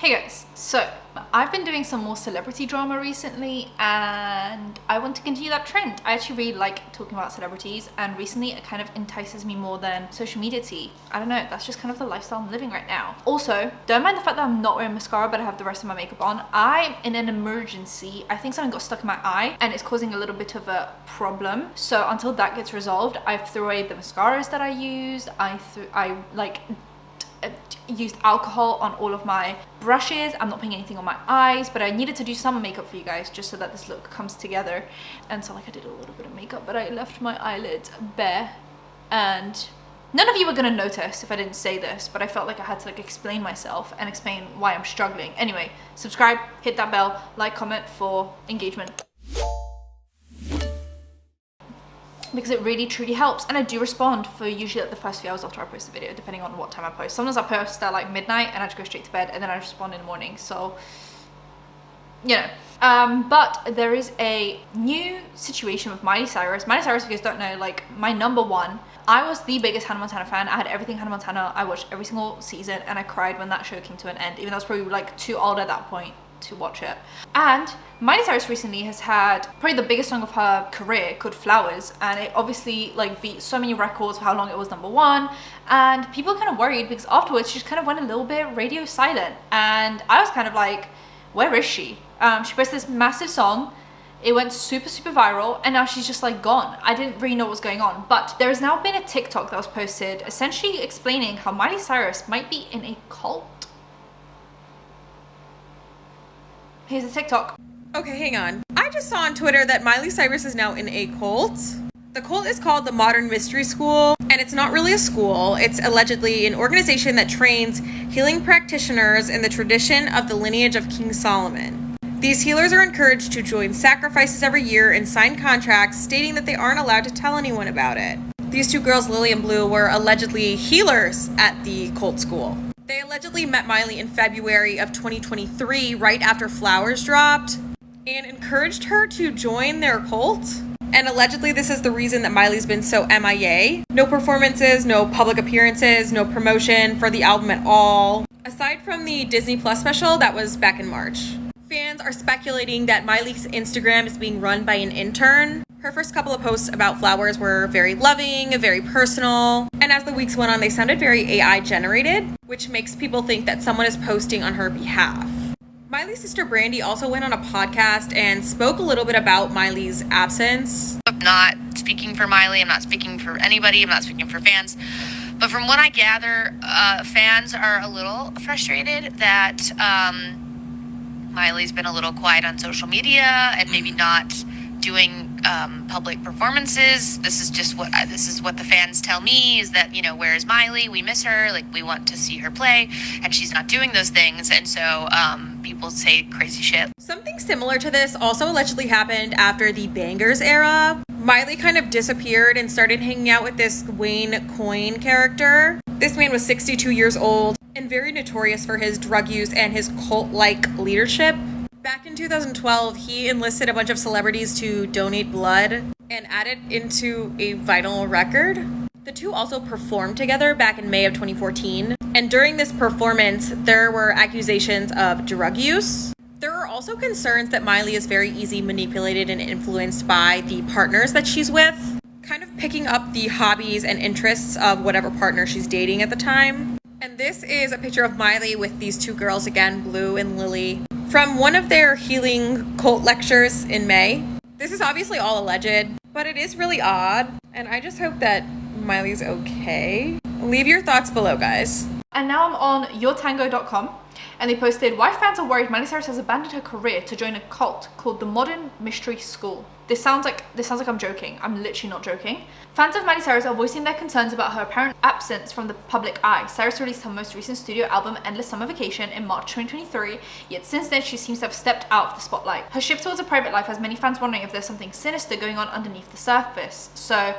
Hey guys, so I've been doing some more celebrity drama recently and I want to continue that trend. I actually really like talking about celebrities and recently it kind of entices me more than social media tea. I don't know, that's just kind of the lifestyle I'm living right now. Also, don't mind the fact that I'm not wearing mascara but I have the rest of my makeup on. I'm in an emergency. I think something got stuck in my eye and it's causing a little bit of a problem. So until that gets resolved, I've thrown away the mascaras that I used. I used alcohol on all of my brushes. I'm not putting anything on my eyes, but I needed to do some makeup for you guys just so that this look comes together. And so I did a little bit of makeup, but I left my eyelids bare and none of you were gonna notice if I didn't say this, but I felt like I had to explain myself and explain why I'm struggling. Anyway, subscribe, hit that bell, like, comment for engagement, because it really truly helps. And I do respond for usually the first few hours after I post a video, depending on what time I post. Sometimes I post at midnight and I just go straight to bed and then I respond in the morning, so you know. But there is a new situation with Miley Cyrus. Miley Cyrus, if you guys don't know, my number one. I was the biggest Hannah Montana fan. I had everything Hannah Montana. I watched every single season and I cried when that show came to an end, even though I was probably too old at that point to watch it. And Miley Cyrus recently has had probably the biggest song of her career called Flowers, and it obviously beat so many records for how long it was number one, and people are kind of worried because afterwards she just kind of went a little bit radio silent, and I was kind of like, where is she? She posted this massive song, it went super viral, and now she's just gone. I didn't really know what was going on, but there has now been a TikTok that was posted essentially explaining how Miley Cyrus might be in a cult. Here's the TikTok. Okay, hang on. I just saw on Twitter that Miley Cyrus is now in a cult. The cult is called the Modern Mystery School, and it's not really a school. It's allegedly an organization that trains healing practitioners in the tradition of the lineage of King Solomon. These healers are encouraged to join sacrifices every year and sign contracts stating that they aren't allowed to tell anyone about it. These two girls, Lily and Blue, were allegedly healers at the cult school. They allegedly met Miley in February of 2023, right after Flowers dropped, and encouraged her to join their cult. And allegedly this is the reason that Miley's been so MIA. No performances, no public appearances, no promotion for the album at all, aside from the Disney Plus special that was back in March. Fans are speculating that Miley's Instagram is being run by an intern. Her first couple of posts about Flowers were very loving, very personal, and as the weeks went on, they sounded very AI generated, which makes people think that someone is posting on her behalf. Miley's sister Brandy also went on a podcast and spoke a little bit about Miley's absence. I'm not speaking for Miley, I'm not speaking for anybody, I'm not speaking for fans, but from what I gather, fans are a little frustrated that Miley's been a little quiet on social media and maybe not doing public performances. This is what the fans tell me, is that, where is Miley? We miss her, we want to see her play, and she's not doing those things, and so people say crazy shit. Something similar to this also allegedly happened after the Bangers era. Miley kind of disappeared and started hanging out with this Wayne Coyne character. This man was 62 years old and very notorious for his drug use and his cult-like leadership. Back in 2012, he enlisted a bunch of celebrities to donate blood and add it into a vinyl record. The two also performed together back in May of 2014. And during this performance, there were accusations of drug use. There are also concerns that Miley is very easily manipulated and influenced by the partners that she's with, kind of picking up the hobbies and interests of whatever partner she's dating at the time. And this is a picture of Miley with these two girls again, Blue and Lily, from one of their healing cult lectures in May. This is obviously all alleged, but it is really odd, and I just hope that Miley's okay. Leave your thoughts below, guys. And now I'm on yourtango.com, and they posted why fans are worried Miley Cyrus has abandoned her career to join a cult called the Modern Mystery School. This sounds like I'm joking. I'm literally not joking. Fans of Miley Cyrus are voicing their concerns about her apparent absence from the public eye. Cyrus released her most recent studio album, Endless Summer Vacation, in March 2023, yet since then she seems to have stepped out of the spotlight. Her shift towards a private life has many fans wondering if there's something sinister going on underneath the surface. So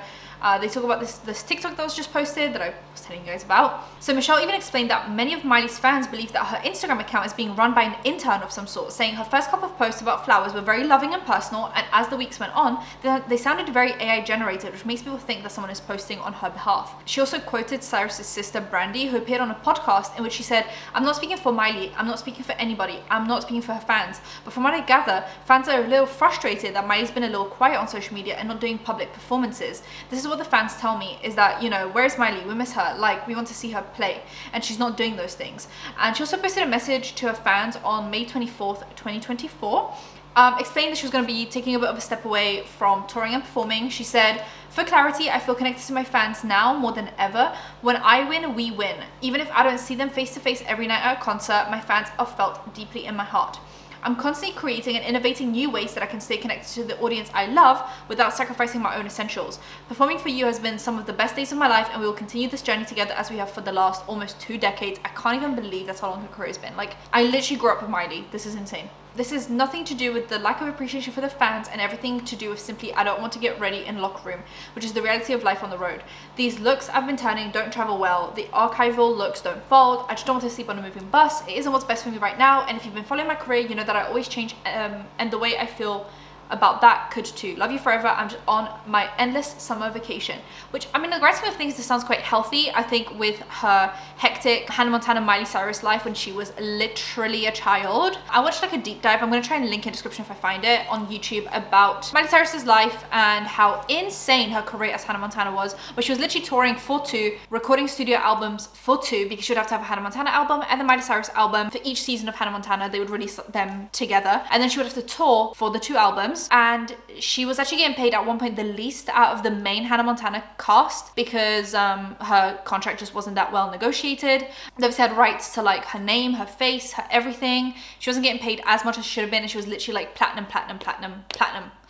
They talk about this TikTok that was just posted that I was telling you guys about. So Michelle even explained that many of Miley's fans believe that her Instagram account is being run by an intern of some sort, saying her first couple of posts about flowers were very loving and personal, and as the weeks went on, they sounded very AI generated, which makes people think that someone is posting on her behalf. She also quoted Cyrus's sister Brandy, who appeared on a podcast in which she said, "I'm not speaking for Miley, I'm not speaking for anybody, I'm not speaking for her fans, but from what I gather, fans are a little frustrated that Miley's been a little quiet on social media and not doing public performances. This is what the fans tell me, is that, you know, where's Miley? We miss her, like, we want to see her play, and she's not doing those things." And she also posted a message to her fans on May 24th, 2024, explained that she was going to be taking a bit of a step away from touring and performing. She said, "For clarity, I feel connected to my fans now more than ever. When I win, we win. Even if I don't see them face to face every night at a concert, my fans are felt deeply in my heart. I'm constantly creating and innovating new ways that I can stay connected to the audience I love without sacrificing my own essentials. Performing for you has been some of the best days of my life, and we will continue this journey together as we have for the last almost 2 decades. I can't even believe that's how long her career has been. Like, I literally grew up with Miley. This is insane. This is nothing to do with the lack of appreciation for the fans, and everything to do with simply I don't want to get ready in locker room, which is the reality of life on the road. These looks I've been turning don't travel well. The archival looks don't fold. I just don't want to sleep on a moving bus. It isn't what's best for me right now, and if you've been following my career, you know that I always change, and the way I feel about that could too. Love you forever. I'm just on my endless summer vacation." Which, I mean, in the grand scheme of things, this sounds quite healthy. I think with her hectic Hannah Montana Miley Cyrus life when she was literally a child, I watched like a deep dive, I'm going to try and link in the description if I find it, on YouTube about Miley Cyrus's life and how insane her career as Hannah Montana was, where she was literally touring for 2, recording studio albums for 2, because she would have to have a Hannah Montana album and the Miley Cyrus album. For each season of Hannah Montana, they would release them together, and then she would have to tour for the 2 albums. And she was actually getting paid at one point the least out of the main Hannah Montana cast, because her contract just wasn't that well negotiated. They obviously had rights to like her name, her face, her everything. She wasn't getting paid as much as she should have been, and she was literally like platinum.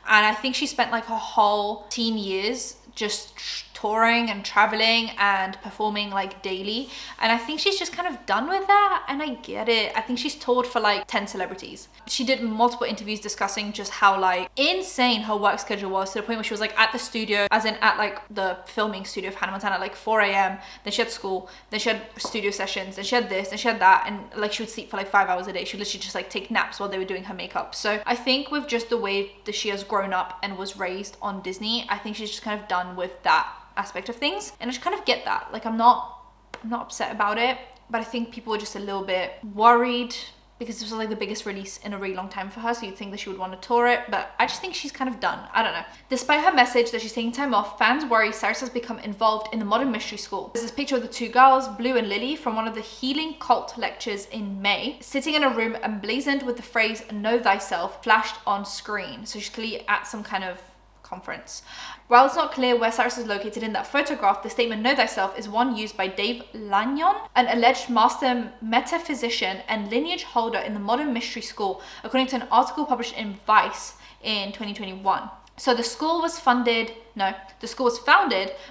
And I think she spent like her whole teen years just touring and traveling and performing like daily, and I think she's just kind of done with that, and I get it. I think she's toured for like 10 celebrities. She did multiple interviews discussing just how like insane her work schedule was, to the point where she was like at the studio, as in at like the filming studio of Hannah Montana at like 4 a.m, then she had school, then she had studio sessions, then she had this, then she had that, and like she would sleep for like 5 hours a day. She would literally just like take naps while they were doing her makeup. So I think with just the way that she has grown up and was raised on Disney, I think she's just kind of done with that aspect of things, and I just kind of get that. Like, I'm not upset about it, but I think people were just a little bit worried because this was like the biggest release in a really long time for her, so you'd think that she would want to tour it, but I just think she's kind of done. I don't know. Despite her message that she's taking time off, fans worry Cyrus has become involved in the modern mystery school. There's this picture of the 2 girls, Blue and Lily, from one of the healing cult lectures in May, sitting in a room emblazoned with the phrase "Know Thyself" flashed on screen. So she's clearly at some kind of conference. While it's not clear where Cyrus is located in that photograph, the statement "Know Thyself" is one used by Dave Lanyon, an alleged master metaphysician and lineage holder in the modern mystery school, according to an article published in Vice in 2021. So the school was founded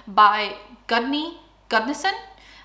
by Gudnison.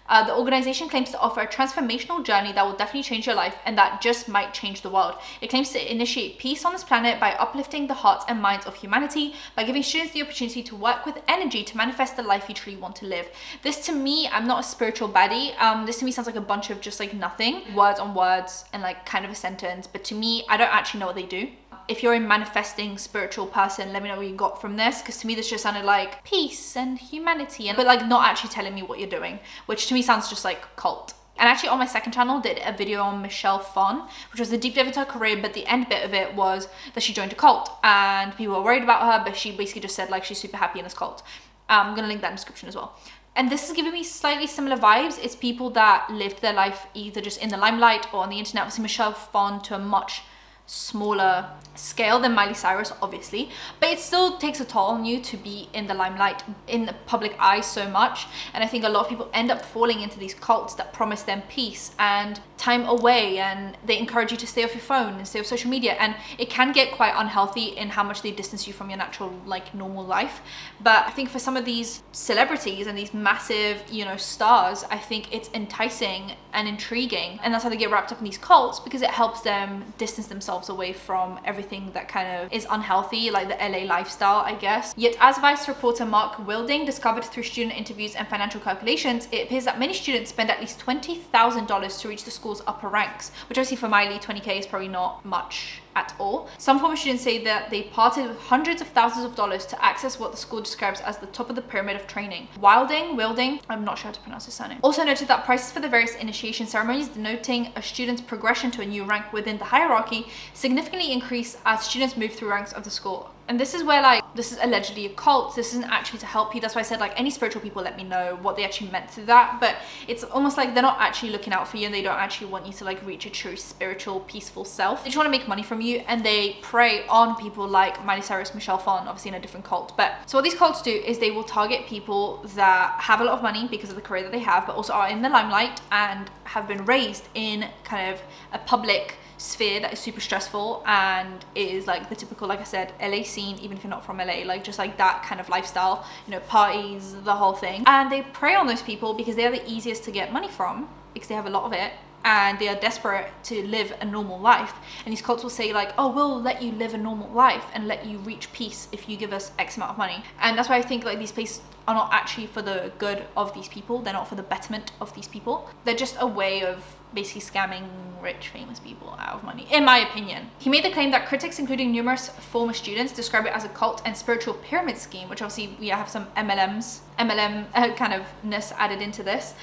The organization claims to offer a transformational journey that will definitely change your life, and that just might change the world. It claims to initiate peace on this planet by uplifting the hearts and minds of humanity, by giving students the opportunity to work with energy to manifest the life you truly want to live. This, to me, I'm not a spiritual baddie. This to me sounds like a bunch of just like nothing, words on words and like kind of a sentence. But to me, I don't actually know what they do. If you're a manifesting spiritual person, let me know what you got from this, because to me this just sounded like peace and humanity, but like not actually telling me what you're doing, which to me sounds just like cult. And actually on my second channel did a video on Michelle Phan, which was the deep dive into her career, but the end bit of it was that she joined a cult and people were worried about her, but she basically just said like she's super happy in this cult. I'm gonna link that in the description as well. And this is giving me slightly similar vibes. It's people that lived their life either just in the limelight or on the internet. Obviously Michelle Phan to a much smaller scale than Miley Cyrus, obviously, but it still takes a toll on you to be in the limelight, in the public eye so much. And I think a lot of people end up falling into these cults that promise them peace and time away, and they encourage you to stay off your phone and stay off social media, and it can get quite unhealthy in how much they distance you from your natural like normal life. But I think for some of these celebrities and these massive, you know, stars, I think it's enticing and intriguing, and that's how they get wrapped up in these cults, because it helps them distance themselves themselves away from everything that kind of is unhealthy, like the LA lifestyle, I guess. Yet, as Vice reporter Mark Wilding discovered through student interviews and financial calculations, it appears that many students spend at least $20,000 to reach the school's upper ranks, which obviously for Miley, 20K is probably not much at all. Some former students say that they parted with hundreds of thousands of dollars to access what the school describes as the top of the pyramid of training. Wilding, I'm not sure how to pronounce his surname, also noted that prices for the various initiation ceremonies denoting a student's progression to a new rank within the hierarchy significantly increase as students move through ranks of the school. And this is where, like, this is allegedly a cult. This isn't actually to help you. That's why I said, like, any spiritual people let me know what they actually meant through that. But it's almost like they're not actually looking out for you, and they don't actually want you to, like, reach a true spiritual, peaceful self. They just want to make money from you, and they prey on people like Miley Cyrus, Michelle Phan, obviously in a different cult. But so what these cults do is they will target people that have a lot of money because of the career that they have, but also are in the limelight and have been raised in kind of a public sphere that is super stressful and is like the typical, like I said, LA scene, even if you're not from LA, like just like that kind of lifestyle, you know, parties, the whole thing. And they prey on those people because they are the easiest to get money from because they have a lot of it, and they are desperate to live a normal life. And these cults will say like, oh, we'll let you live a normal life and let you reach peace if you give us X amount of money. And that's why I think like these places are not actually for the good of these people. They're not for the betterment of these people. They're just a way of basically scamming rich, famous people out of money, in my opinion. He made the claim that critics, including numerous former students, describe it as a cult and spiritual pyramid scheme, which obviously we have some MLM kind of ness added into this,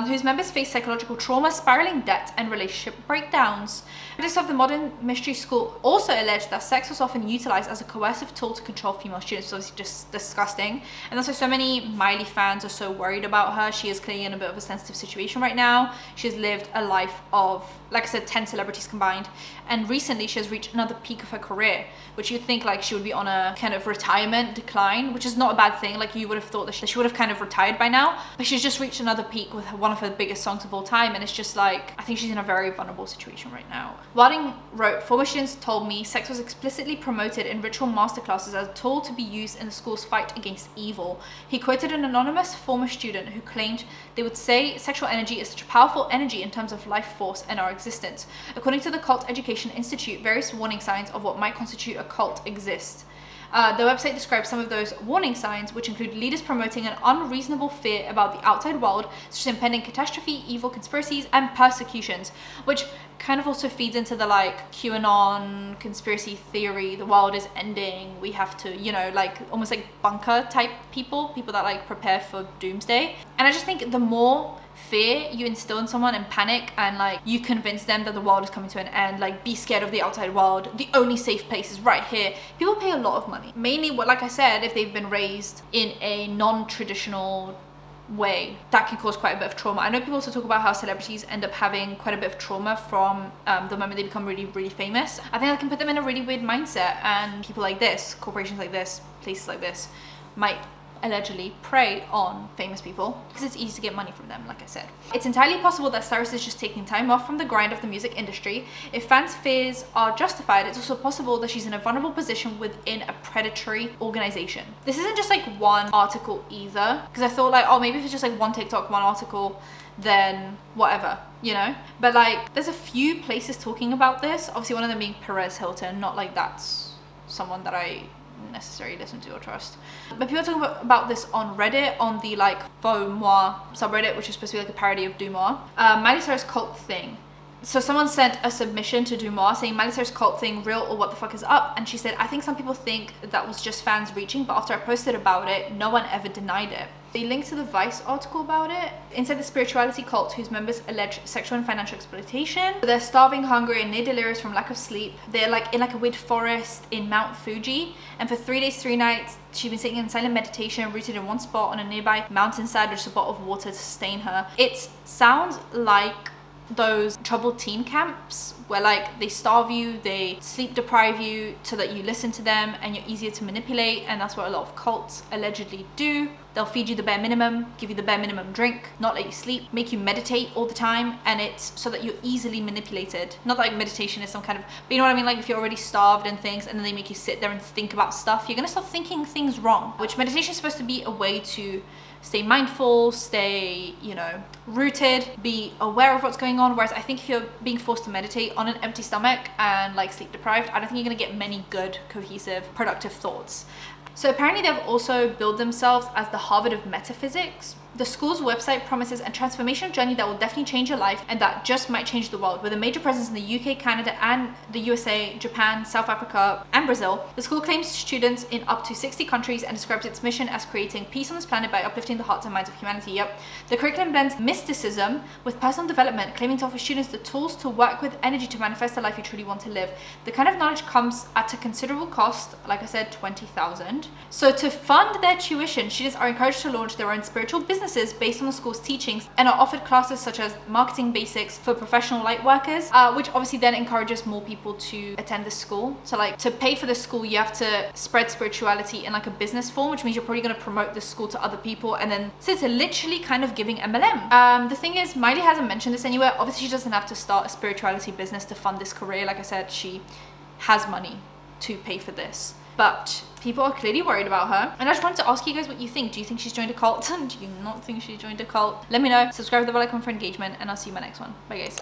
whose members face psychological trauma, spiraling debt, and relationship breakdowns. Critics of the modern mystery school also allege that sex was often utilized as a coercive tool to control female students. So it's just disgusting, and that's why so many Miley fans are so worried about her. She is clearly in a bit of a sensitive situation right now. She has lived a life of, like I said, 10 celebrities combined, and recently she has reached another peak of her career, which you'd think like she would be on a kind of retirement decline, which is not a bad thing. Like you would have thought that she would have kind of retired by now, but she's just reached another peak with one of her biggest songs of all time, and it's just like, I think she's in a very vulnerable situation right now. Wilding wrote, former students told me sex was explicitly promoted in ritual masterclasses as a tool to be used in the school's fight against evil. He quoted an anonymous former student who claimed they would say sexual energy is such a powerful energy in terms of life force and our existence. According to the Cult Education Institute, various warning signs of what might constitute a cult exist. The website describes some of those warning signs, which include leaders promoting an unreasonable fear about the outside world, such as impending catastrophe, evil conspiracies, and persecutions, which kind of also feeds into the like QAnon conspiracy theory, the world is ending, we have to, you know, like almost like bunker type people that like prepare for doomsday. And I just think the more fear you instill in someone and panic, and like you convince them that the world is coming to an end, like be scared of the outside world, the only safe place is right here. People pay a lot of money, mainly what, like I said, if they've been raised in a non-traditional way, that can cause quite a bit of trauma. I know people also talk about how celebrities end up having quite a bit of trauma from the moment they become really, really famous. I think that can put them in a really weird mindset, and people like this, corporations like this, places like this, might allegedly prey on famous people because it's easy to get money from them, like I said. It's entirely possible that Cyrus is just taking time off from the grind of the music industry. If fans' fears are justified, it's also possible that she's in a vulnerable position within a predatory organization. This isn't just like one article either, because I thought like, oh, maybe if it's just like one TikTok, one article, then whatever, you know? But like there's a few places talking about this, obviously one of them being Perez Hilton, not like that's someone that I necessarily listen to or trust. But people are talking about this on Reddit, on the like Faux Moi subreddit, which is supposed to be like a parody of Dumois. Miley Cyrus cult thing. So someone sent a submission to Dumois saying, Miley Cyrus cult thing, real or what the fuck is up? And she said, I think some people think that was just fans reaching, but after I posted about it, no one ever denied it. They linked to the Vice article about it. Inside the spirituality cult, whose members allege sexual and financial exploitation. They're starving, hungry, and near delirious from lack of sleep. They're like in like a weird forest in Mount Fuji. And for 3 days, 3 nights, she's been sitting in silent meditation, rooted in one spot on a nearby mountainside with just a bottle of water to sustain her. It sounds like those troubled teen camps where like they starve you, they sleep deprive you so that you listen to them and you're easier to manipulate, and that's what a lot of cults allegedly do. They'll feed you the bare minimum, give you the bare minimum drink, not let you sleep, make you meditate all the time, and it's so that you're easily manipulated. Not that like meditation is some kind of, but you know what I mean, like if you're already starved and things, and then they make you sit there and think about stuff, you're gonna start thinking things wrong, which meditation is supposed to be a way to stay mindful, stay, you know, rooted, be aware of what's going on. Whereas I think if you're being forced to meditate on an empty stomach and like sleep deprived, I don't think you're gonna get many good, cohesive, productive thoughts. So apparently they've also billed themselves as the Harvard of metaphysics. The school's website promises a transformational journey that will definitely change your life and that just might change the world. With a major presence in the UK, Canada, and the USA, Japan, South Africa, and Brazil, the school claims students in up to 60 countries and describes its mission as creating peace on this planet by uplifting the hearts and minds of humanity. Yep. The curriculum blends mysticism with personal development, claiming to offer students the tools to work with energy to manifest the life you truly want to live. The kind of knowledge comes at a considerable cost, like I said, $20,000. So to fund their tuition, students are encouraged to launch their own spiritual businesses based on the school's teachings and are offered classes such as marketing basics for professional light workers, which obviously then encourages more people to attend the school. So like to pay for the school, you have to spread spirituality in like a business form, which means you're probably going to promote the school to other people, and then so it's literally kind of giving MLM. The thing is, Miley hasn't mentioned this anywhere. Obviously she doesn't have to start a spirituality business to fund this career. Like I said, she has money to pay for this, but people are clearly worried about her, and I just wanted to ask you guys what you think. Do you think she's joined a cult? Do you not think she joined a cult? Let me know. Subscribe to the bell icon for engagement, and I'll see you in my next one. Bye guys.